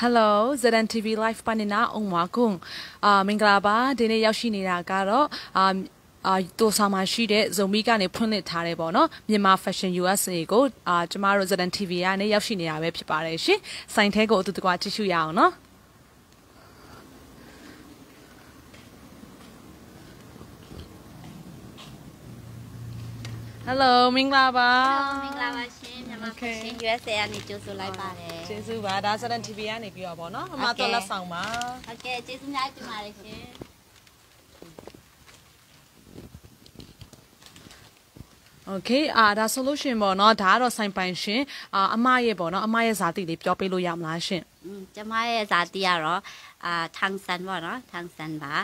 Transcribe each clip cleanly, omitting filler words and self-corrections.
Hello ZN TV Live ပနေနာအောင်မကုံမင်္ဂလာပါဒီနေ့ရောက်ရှိနေတာကတော့တိုဆာမရှိတဲ့ဇုံမီကနေဖွင့်လှစ်ထားတယ်ပေါ့နော်မြန်မာ Fashion USA ကိုကျမတို့ ZN TV ကနေရောက်ရှိနေတာပဲဖြစ်ပါတယ်ရှင်စိုင်းထဲကိုအတူတကွကြည့်ရှုရအောင်နော် Hello မင်္ဂလာပါ မင်္ဂလာပါရှင်မြန်မာ Fashion USA ကနေကြိုဆိုလိုက်ပါတယ်ကျေးဇူးပါဒါ ZN TV ကနေပြီးတော့ပေါ့နော်အမတော်လက်ဆောင်ပါဟုတ်ကဲ့ကျေးဇူးများတင်ပါတယ်ရှင် Okay ဒါဆိုလို့ရှင်ပေါ့နော်ဒါကတော့စိုင်းပိုင်ရှင်အမရဲ့ပေါ့နော်အမရဲ့ဇာတိလေးပြောပေးလို့ရမလားရှင်ကျမရဲ့ဇာတိကတော့ထန်းဆန်ပေါ့နော်ထန်းဆန်ပါ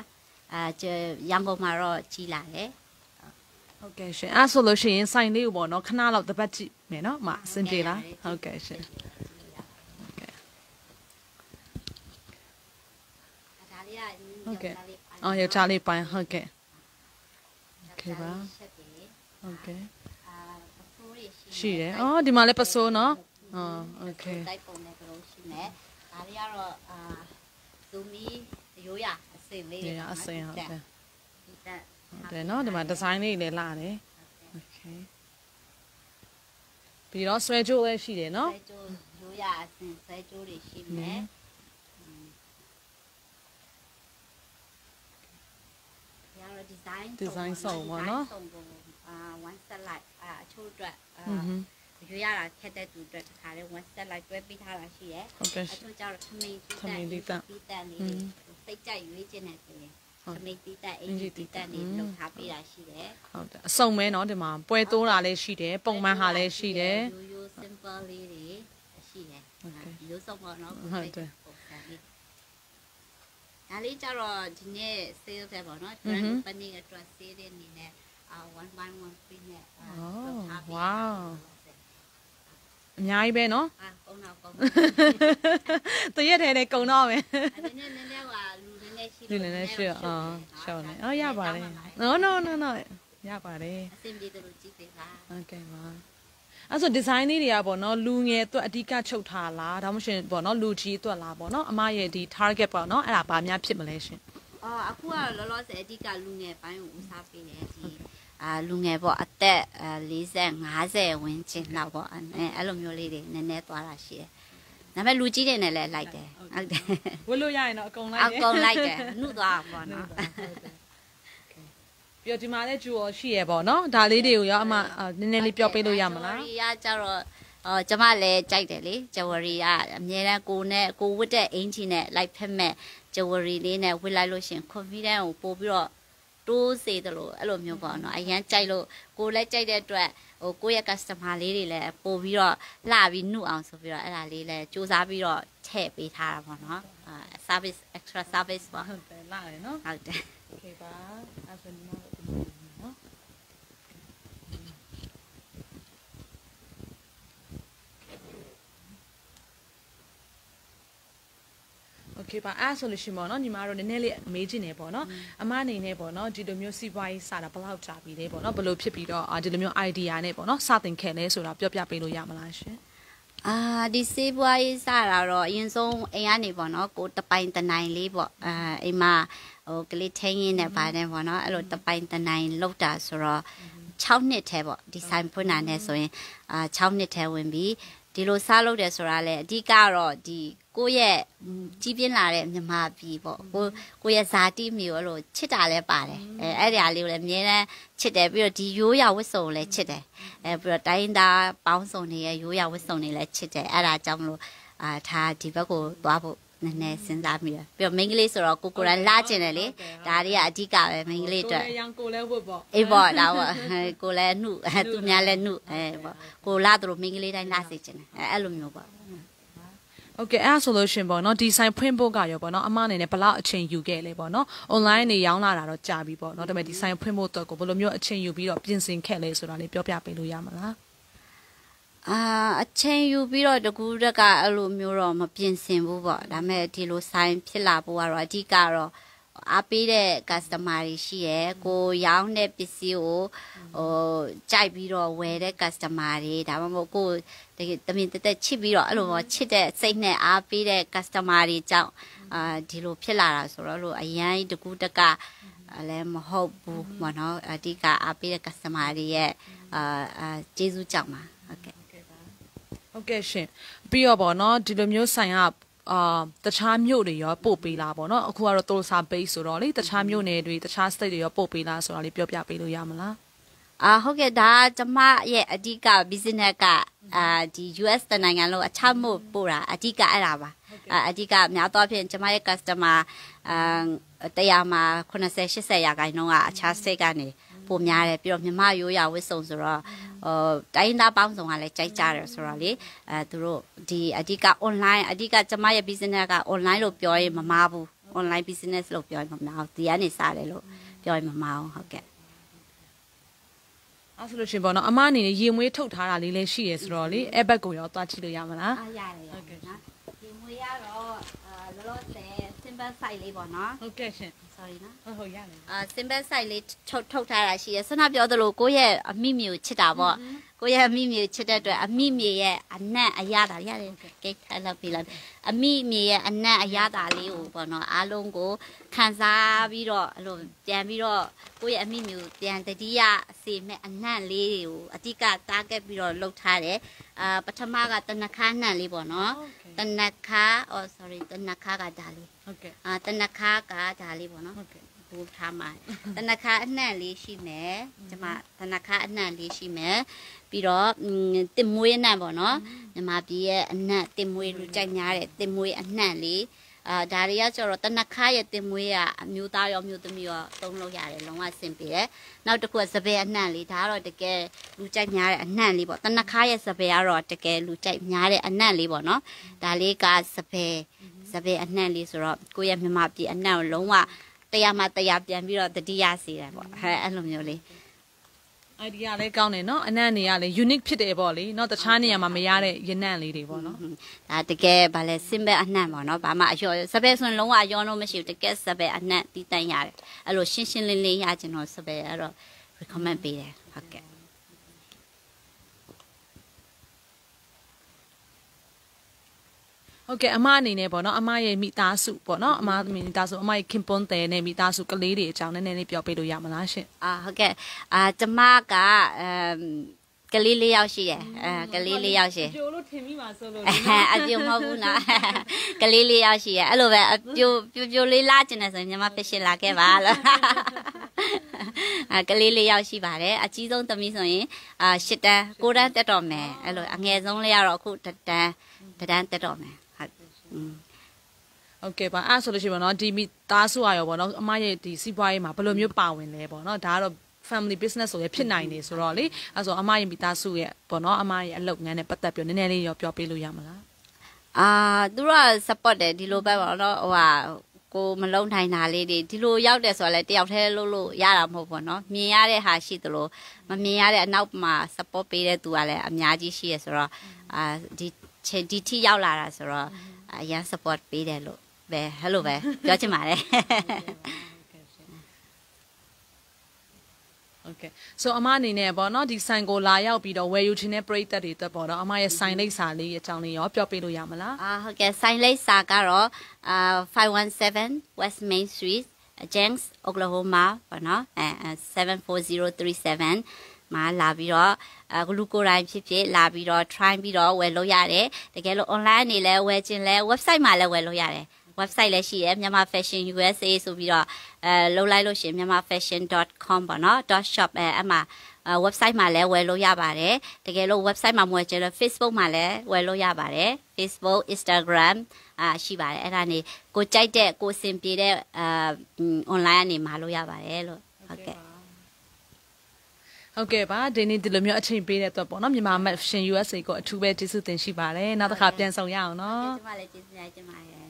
ရန်ကုန်မှာတော့ကြီးလာတယ်ဟုတ်ကဲ့ရှင်အဲ့ဆိုလို့ရှိရင်စိုင်းလေးကိုပေါ့နော်ခဏလောက်တပတ်ကြည့်မယ်နော်အမအဆင်ပြေလားဟုတ်ကဲ့ရှင်ဟုတ်ကဲ့ယောက်ျားလေးပိုင်းဟုတ်ကဲ့โอเคပါဟုတ်ကဲ့ရှိတယ်ဒီမှာလည်းပစိုးနော်โอเคတိုက်ပုံနဲ့ကတော့ရှိမယ်ဒါလေးကတော့ဇူမီရိုးရအစင်လေးတွေအစင်ဟုတ်ကဲ့ဟုတ်တယ်နော်ဒီမှာဒီဇိုင်းလေးတွေလည်းလာတယ်โอเคပြီးတော့ဆွဲကြိုးလည်းရှိတယ်နော်ဆွဲကြိုးရိုးရအစင်ဆွဲကြိုးတွေရှိမယ်ဒီဇိုင်းစုံပေါ့နော်one set like အချို့အတွက်ရွေးရတာခက်တဲ့သူအတွက်ခါလေး one set like တွဲပေးထားတာရှိရဲအချို့ကျတော့ထမင်းတီးတန့်လေးစိတ်ကြိုက်ရွေးခြင်းနဲ့ဆိုရင်ထမင်းတီးတန့်အင်ဂျီတီးတန့်လေးလုပ်ထားပေးတာရှိတယ်ဟုတ်တယ်အစုံမဲနော်ဒီမှာပွဲတိုးတာလည်းရှိတယ်ပုံမှန်ဟာလည်းရှိတယ်ရိုး simple လေးတွေရှိတယ်ရိုးစုံပေါ့နော်ဟုတ်တယ်ဒါလေးကျတော့ဒီနေ့ sale တဲ့ပေါ့နော် grand opening အတွက် sale တဲ့အနေနဲ့one buy one free နဲ့wow အများကြီးပဲနော်ကုန်းတော့ကုန်းတရက်ထဲနဲ့ကုန်းတော့မယ်နည်းနည်းကလူနည်းနည်းရှိလူနည်းနည်းရှိရှောင်းနေရပါတယ် no ရပါတယ်အဆင်ပြေတယ်လို့ကြည့်ပေးပါဟုတ်ကဲ့ပါအဲ့ဆိုဒီဇိုင်းလေးတွေကပေါ့နော်လူငယ်အတွက်အဓိကချုပ်ထားလားဒါမှမဟုတ်ပေါ့နော်လူကြီးအတွက်လားပေါ့နော်အမရဲ့ဒီ target ပေါ့နော်အဲ့ဒါဘာများဖြစ်မလဲရှင်အခုကတော့လောလောဆယ်အဓိကလူငယ်ပိုင်းကိုဦးစားပေးတယ်ဒီလူငယ်ပေါ့အသက်40 50ဝန်းကျင်လောက်ပေါ့အဲ့လိုမျိုးလေးတွေနည်းနည်းသွားတာရှိတယ်ဒါပေမဲ့လူကြီးတွေနဲ့လည်းလိုက်တယ်ဟုတ်တယ်ဝတ်လို့ရရင်တော့အကုန်လိုက်တယ်အကုန်လိုက်တယ်နှုတ်သွားပါတော့ပြီးတော့ဒီမှာလည်းဂျူရောရှိရပေါ့နော်ဒါလေးတွေကိုရောအမနည်းနည်းလေးပြောပေးလို့ရမလားဂျူရီကကျတော့ကျမလည်းကြိုက်တယ်လေဂျဝရီကအများတန်းကိုဝတ်တဲ့အင်ဂျီနဲ့လိုက်ဖက်မဲ့ဂျဝရီလေးနဲ့ဝတ်လိုက်လို့ရှင် confidence ကိုပို့ပြီးတော့တိုးစေတယ်လို့အဲ့လိုမျိုးပေါ့နော်အရန်ကြိုက်လို့ကိုလည်းကြိုက်တဲ့အတွက်ကိုယ့်ရဲ့ customer လေးတွေလည်းပို့ပြီးတော့လှပြီးနှုတ်အောင်ဆိုပြီးတော့အဲ့ဒါလေးလည်းစူးစမ်းပြီးတော့ထည့်ပေးထားတာပေါ့နော်service extra service ပေါ့ဟုတ်တယ်လှတယ်နော်ဟုတ်တယ် okay ပါအဲ့ဆိုဒီမှာနော်โอเคပါအဲ့ဆိုလို့ရှိမော်နော်ညီမတို့နည်းနည်းလေးမေးချင်နေပေါ့နော်အမအနေနဲ့ပေါ့နော်ဒီလိုမျိုးစီးပွားရေးစတာဘယ်လောက်ကြာပြီလဲပေါ့နော်ဘယ်လိုဖြစ်ပြီးတော့ဒီလိုမျိုး idea နဲ့ပေါ့နော်စတင်ခဲ့လဲဆိုတာပြောပြပေးလို့ရမလားရှင်ဒီစီးပွားရေးစတာတော့အရင်ဆုံးအိမ်ကနေပေါ့နော်ကိုတပိုင်တနိုင်လေးပေါ့အိမ်မှာကလေးထင်းရင်းနဲ့ပါတယ်ပေါ့နော်အဲ့လိုတပိုင်တနိုင်လောက်တာဆိုတော့6နှစ်ထဲပေါ့ဒီဆိုင်ဖွင့်တာနဲ့ဆိုရင်6နှစ်ထဲဝင်ပြီးဒီလိုစားလုပ်တယ်ဆိုတာလေအဓိကတော့ဒီကိုယ့်ရဲ့ကြီးပြင်းလာတဲ့မြန်မာပြည်ပေါ့ကိုယ့်ရဲ့ဇာတိမျိုးအဲ့လိုချစ်တာလည်းပါတယ်အဲ့ဒီအရာလေးကိုလည်းအများနဲ့ချစ်တယ်ပြီးတော့ဒီရိုးရာဝတ်စုံလည်းချစ်တယ်ပြီးတော့တိုင်းသားပေါင်းစုံတွေရဲ့ရိုးရာဝတ်စုံတွေလည်းချစ်တယ်အဲ့ဒါကြောင့်မလို့ထားဒီဘက်ကိုသွားဖို့နည်းနည်းစဉ်းစားမိတယ်ပြီးတော့မိန်းကလေးဆိုတော့ကိုယ်လာကျင်တယ်လေဒါတွေကအဓိကပဲမိန်းကလေးအတွက်ကိုလည်းရန်ကိုလည်းဝတ်ပေါ့အေးပေါ့ဒါပေါ့ကိုလည်းနှုတ်သူများလည်းနှုတ်ပေါ့ကိုလာသူတို့မိန်းကလေးတိုင်းလာစေချင်တယ်အဲ့လိုမျိုးပေါ့โอเคအဲ့ဆိုလို့ရှင်ပေါ့နော်ဒီဆိုင်ဖွင့်ဖို့ကရောပေါ့နော်အမအနေနဲ့ဘလောက်အချိန်ယူခဲ့လဲပေါ့နော် online နေရောင်းလာတာတော့ကြာပြီပေါ့နော်ဒါပေမဲ့ဒီဆိုင်ဖွင့်ဖို့အတွက်ကိုဘယ်လိုမျိုးအချိန်ယူပြီးတော့ပြင်ဆင်ခဲ့လဲဆိုတာလေးပြောပြပေးလို့ရမလားအချိန်ယူပြီးတော့တကူတက်ကအဲ့လိုမျိုးတော့မပြင်ဆင်ဘူးပေါ့ဒါပေမဲ့ဒီလိုဆိုင်ဖြစ်လာဖို့ကတော့အဓိကတော့ အားပေးတဲ့ customer တွေရှိရယ်ကိုရောင်းတဲ့ပစ္စည်းကိုကြိုက်ပြီးတော့ဝယ်တဲ့ customer တွေဒါမှမဟုတ်ကိုတမင်တက်ချစ်ပြီးတော့အဲ့လိုချစ်တဲ့စိတ်နဲ့အားပေးတဲ့ customer တွေကြောင့်ဒီလိုဖြစ်လာတာဆိုတော့လို့အရင်တကူတကလည်းမဟုတ်ဘူးပေါ့နော်အဓိကအားပေးတဲ့ customer တွေရဲ့ကျေးဇူးကြောင့်ပါဟုတ်ကဲ့ဟုတ်ကဲ့ရှင်ပြီးတော့ပေါ့နော်ဒီလိုမျိုးဆိုင်ကတခြားမြို့တွေရောပို့ပေးလားပေါ့နော်အခုကတော့တိုစာဘေးဆိုတော့လေတခြားမြို့နယ်တွေတခြား state တွေရောပို့ပေးလားဆိုတော့လေပြောပြပေးလို့ရမလားဟုတ်ကဲ့ဒါကျမရဲ့အဓိက business ကဒီ US တနိုင်ငံလုံးအချမို့ပို့တာအဓိကအဲ့ဒါပါအဓိကများတော့ဖြင့်ကျမရဲ့ customer တရားမှာ80 80ရာခိုင်နှုန်းကအခြား state ကနေပိုများတယ်ပြီးတော့မြမရိုးရာဝစ်စုံဆိုတော့တိုင်းသားပေါင်းစုံကလည်းကြိုက်ကြတယ်ဆိုတော့လေသူတို့ဒီအဓိက online အဓိကကျမရဲ့ business က online လို့ပြောရင်မမားဘူး online business လို့ပြောရင်မမားဘူးဒီကနေစတယ်လို့ပြောရင်မမားဘူးဟုတ်ကဲ့အဲ့ဆိုလို့ရှင်ပေါ့နော်အမအနေနဲ့ရေမွေးထုတ်ထားတာလေးလည်းရှိရဆိုတော့လေအဲ့ဘက်ကိုရောသွားကြည့်လို့ရမလားရတယ်ဟုတ်ကဲ့နော်ရေမွေးကတော့လောလောဆယ် simple site လေးပေါ့နော်ဟုတ်ကဲ့ရှင် sorry နော်ဟုတ်ရတယ်simple site လေးထုတ်ထားတာရှိရဆန္ဒပြောသလိုကိုရဲ့အမိမြေကိုချစ်တာပေါ့ကိုရဲ့အမိမြေချစ်တဲ့အတွက်အမိမြေရဲ့အနက်အရသာရတယ်ကဲထားလောက်ပြီလားအမိမြေရဲ့အနက်အရသာလေးကိုပေါ့နော်အားလုံးကိုခံစားပြီးတော့အဲ့လိုပြန်ပြီးတော့ကိုရဲ့အမိမြေကိုပြန်တတိယအစီမဲ့အနက်လေးတွေကိုအတိကtargetပြီးတော့လှုပ်ထားတယ်ပထမကတနခါနှံလေးပေါ့နော်တနခါ sorry တနခါကဒါလေးဟုတ်ကဲ့တနခါကဒါလေးပေါ့နော်ဟုတ်ကဲ့ဘူထားမှာတနခါအနှံ့လေးရှိမယ်ကျမတနခါအနှံ့လေးရှိမယ်ပြီးတော့တင်မွေးအနှံ့ပေါ့နော်ညီမပြည်ရဲ့အနှံ့တင်မွေးလူကြိုက်များတဲ့တင်မွေးအနှံ့လေးဒါတွေကကျတော့တနခါရဲ့တင်မွေးကအမျိုးသားရောမျိုးသမီးရောသုံးလို့ရတယ်လုံးဝအဆင်ပြေတယ်နောက်တစ်ခုကစပယ်အနှံ့လေးဒါကတော့တကယ်လူကြိုက်များတဲ့အနှံ့လေးပေါ့တနခါရဲ့စပယ်ကတော့တကယ်လူကြိုက်များတဲ့အနှံ့လေးပေါ့နော်ဒါလေးကစပယ်အနှံ့လေးဆိုတော့ကိုယ့်ရဲ့မြမပြည်အနှံ့ကိုလုံးဝတရားမှတရားပြန်ပြီးတော့တတိယစီတယ်ပေါ့အဲ့လိုမျိုးလေး idea လေးကောင်းတယ်နော်အနံ့နေရလေ unique ဖြစ်တယ်ပေါ့လေနော်တခြားနေရာမှာမရတဲ့ရနံ့လေးတွေပေါ့နော်ဒါတကယ်ဗာလဲ simple အနှံ့ပေါ့နော်ဘာမှအရောစပယ်ဆိုရင်လုံးဝအရောလို့မရှိဘူးတကယ်စပယ်အနှံ့တီးတန့်ရတယ်အဲ့လိုရှင်းရှင်းလင်းလင်းရကျင်တော့စပယ်အဲ့တော့ recommend ပေးတယ်ဟုတ်ကဲ့ဟုတ်ကဲ့အမအနေနဲ့ပေါ့နော်အမရဲ့မိသားစုပေါ့နော်အမမိသားစုအမရဲ့ခင်ပွန်းတယ်နဲ့မိသားစုကလေးတွေအကြောင်းနည်းနည်းလေးပြောပြလို့ရမလားရှင်ဟုတ်ကဲ့ကျမကကလေး၄ယောက်ရှိတယ်ကလေး၄ယောက်ရှိပြိုလို့ထင်မိပါဆိုလို့အပြိုမဟုတ်ဘူးနော်ကလေး၄ယောက်ရှိတယ်အဲ့လိုပဲပြိုလေးလာကျင်တယ်ဆိုရင်မြန်မာဖက်ရှင်လာခဲ့ပါလို့ကလေး၄ယောက်ရှိပါတယ်အကြီးဆုံးသမီးဆိုရင်၈တန်း9တန်းတက်တော့မယ်အဲ့လိုအငယ်ဆုံးလေးကတော့အခုတန်းတက်တော့မယ်ဟုတ်ကဲ့ပါအဲ့ဆိုလို့ရှိရင်ပေါ့နော်ဒီမိသားစုရောပေါ့နော်အမရဲ့ဒီစီးပွားရေးမှာဘယ်လိုမျိုးပါဝင်လဲပေါ့နော်ဒါကတော့ family business ဆိုရဖြစ်နိုင်နေဆိုတော့လေအဲ့ဆိုအမရဲ့မိသားစုရဲ့ပေါ့နော်အမရဲ့အလုပ်ငန်းနဲ့ပတ်သက်ပြီးနည်းနည်းလေးရောပြောပြလို့ရမလားသူတို့က support တယ်ဒီလိုပဲပေါ့နော်ကိုမလုံနိုင်တာလေးတွေဒီလိုရောက်တယ်ဆိုတော့လေတယောက်တည်းလုပ်လို့ရတာမဟုတ်ပေါ့နော်မြင်ရတဲ့ဟာရှိသလိုမမြင်ရတဲ့အနောက်မှာ support ပေးတဲ့သူကလည်းအများကြီးရှိရဆိုတော့ဒီထိရောက်လာတာဆိုတော့အရင် support ပေးတယ်လို့ပဲဟဲ့လို့ပဲပြောချင်ပါတယ်Okay. So အမအနေနဲ့ပေါ့နော်ဒီဆိုင်ကိုလာရောက်ပြီးတော့ဝယ်ယူခြင်းနဲ့ပရိသတ်တွေတက်ပေါ့နော်အမရဲ့ဆိုင်လိပ်စာလေးအကြောင်းလေးရောပြောပြလို့ရမလားဟုတ်ကဲ့ဆိုင်လိပ်စာကတော့517 West Main Street Jenks Oklahoma ပေါ့နော်74037မှာလာပြီးတော့ဂလူကိုတိုင်းဖြစ်ဖြစ်လာပြီးတော့ try ပြီးတော့ဝယ်လို့ရတယ်တကယ်လို့ online နေလဲဝယ်ခြင်းလဲ website မှာလဲဝယ်လို့ရတယ်website လည်းရှိရမြန်မာ fashion USA ဆိုပြီးတော့လုံးလိုက်လို့ရှိရင် myanmarfashion.com ပေါ့နော် .shop အဲ့မှာwebsite မှာလည်းဝယ်လို့ရပါတယ်တကယ်လို့ website မှာမဝယ်ချင်လို့ Facebook မှာလည်းဝယ်လို့ရပါတယ် Facebook Instagram ရှိပါတယ်အဲ့ဒါနေကိုကြိုက်တဲ့ကိုစင်ပြေတဲ့online ကနေမှာလို့ရပါတယ်လို့ဟုတ်ကဲ့ဟုတ်ကဲ့ပါဒီနေ့ဒီလိုမျိုးအချိန်ပေးတဲ့အတွက်ပေါ့နော်မြန်မာ Fashion USA ကိုအထူးပဲကျေးဇူးတင်ရှိပါတယ်နောက်တစ်ခါပြန်ဆောင်ရအောင်နော်ကျမလည်းကျေးဇူးတင်ပါတယ်